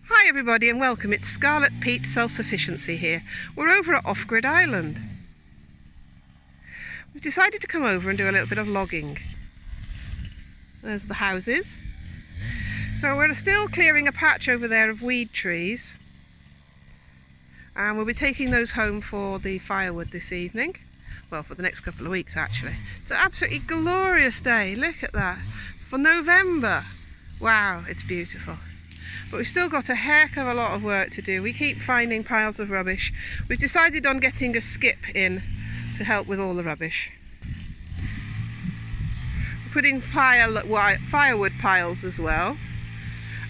Hi everybody and welcome, it's Scarlet Pete Self-Sufficiency here. We're over at Offgrid Island. We've decided to come over and do a little bit of logging. There's the houses. So we're still clearing a patch over there of weed trees. And we'll be taking those home for the firewood this evening. Well, for the next couple of weeks actually. It's an absolutely glorious day, look at that. For November. Wow, it's beautiful. But we've still got a heck of a lot of work to do. We keep finding piles of rubbish. We've decided on getting a skip in to help with all the rubbish. We're putting firewood piles as well.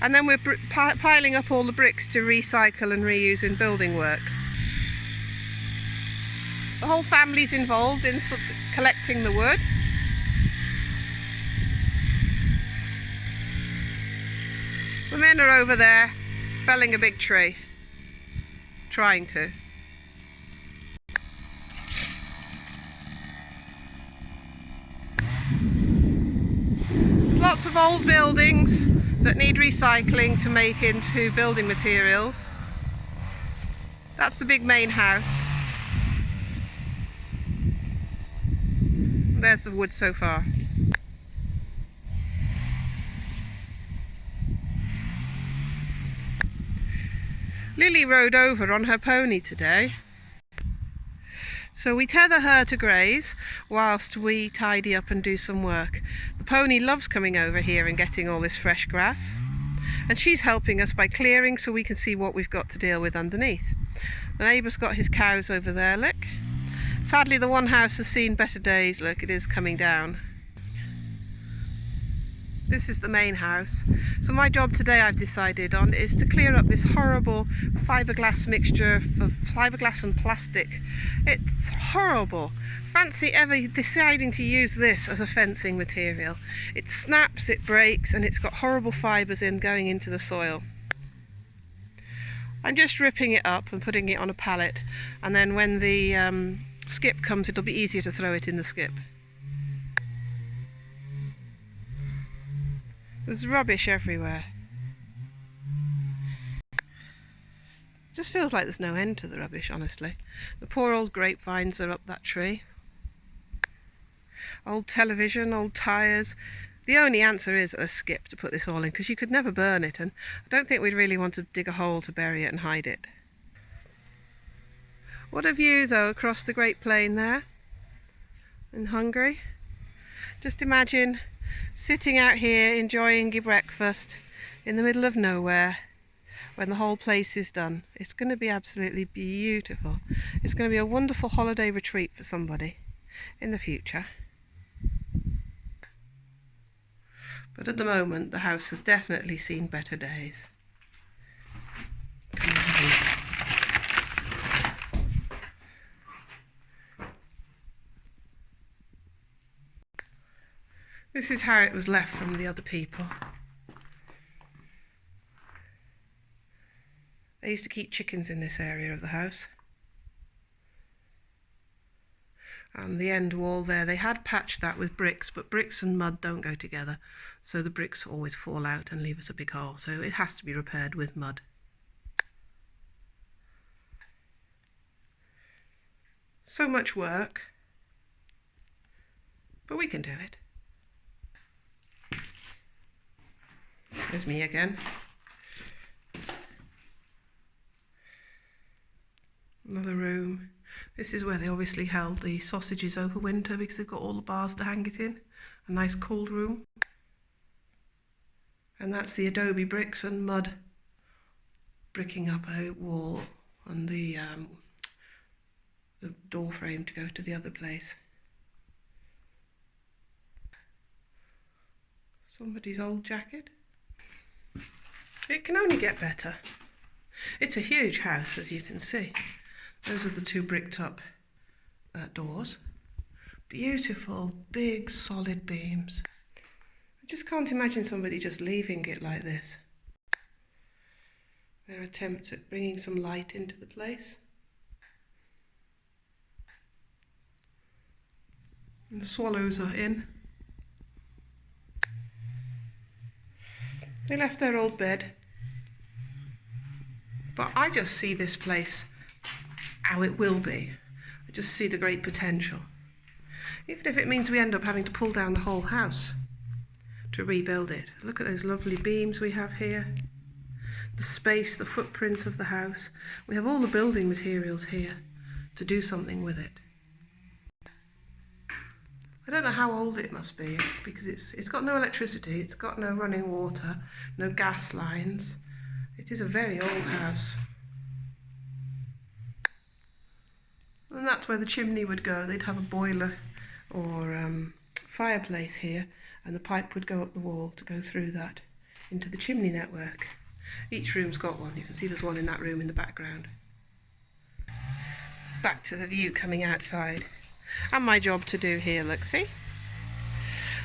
And then we're piling up all the bricks to recycle and reuse in building work. The whole family's involved in collecting the wood. The men are over there felling a big tree, trying to. There's lots of old buildings that need recycling to make into building materials. That's the big main house. There's the wood so far. Lily rode over on her pony today, so we tether her to graze whilst we tidy up and do some work. The pony loves coming over here and getting all this fresh grass, and she's helping us by clearing so we can see what we've got to deal with underneath. The neighbour's got his cows over there, look. Sadly the one house has seen better days, look, it is coming down. This is the main house. So my job today, I've decided on, is to clear up this horrible fiberglass mixture of fiberglass and plastic. It's horrible. Fancy ever deciding to use this as a fencing material. It snaps, it breaks, and it's got horrible fibres going into the soil. I'm just ripping it up and putting it on a pallet, and then when the skip comes, it'll be easier to throw it in the skip. There's rubbish everywhere. Just feels like there's no end to the rubbish, honestly. The poor old grapevines are up that tree. Old television, old tyres. The only answer is a skip to put this all in, because you could never burn it, and I don't think we'd really want to dig a hole to bury it and hide it. What a view though across the Great Plain there in Hungary. Just imagine sitting out here enjoying your breakfast in the middle of nowhere when the whole place is done. It's going to be absolutely beautiful. It's going to be a wonderful holiday retreat for somebody in the future. But at the moment the house has definitely seen better days. This is how it was left from the other people. They used to keep chickens in this area of the house. And the end wall there, they had patched that with bricks, but bricks and mud don't go together. So the bricks always fall out and leave us a big hole. So it has to be repaired with mud. So much work, but we can do it. There's me again. Another room. This is where they obviously held the sausages over winter because they've got all the bars to hang it in. A nice cold room. And that's the adobe bricks and mud bricking up a wall and the door frame to go to the other place. Somebody's old jacket. It can only get better. It's a huge house, as you can see. Those are the two bricked up doors. Beautiful, big, solid beams. I just can't imagine somebody just leaving it like this. Their attempt at bringing some light into the place. And the swallows are in. They left their old bed But I just see this place how it will be. I just see the great potential. Even if it means we end up having to pull down the whole house to rebuild it. Look at those lovely beams we have here. The space, the footprints of the house. We have all the building materials here to do something with it. I don't know how old it must be, because it's got no electricity, it's got no running water, no gas lines. It is a very old house. And that's where the chimney would go. They'd have a boiler or fireplace here, and the pipe would go up the wall to go through that into the chimney network. Each room's got one. You can see there's one in that room in the background. Back to the view coming outside. And my job to do here, look, see?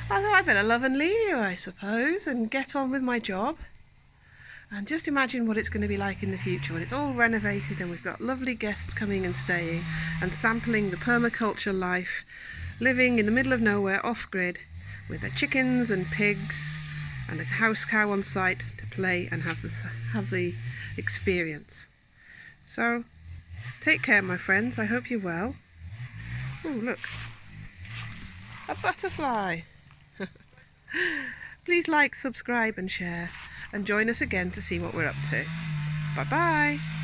So I better love and leave you, I suppose, and get on with my job. And just imagine what it's going to be like in the future when it's all renovated and we've got lovely guests coming and staying and sampling the permaculture life, living in the middle of nowhere off-grid with their chickens and pigs and a house cow on site to play and have the experience. So, take care, my friends. I hope you're well. Oh, look, a butterfly. Please like, subscribe and share, and join us again to see what we're up to. Bye bye.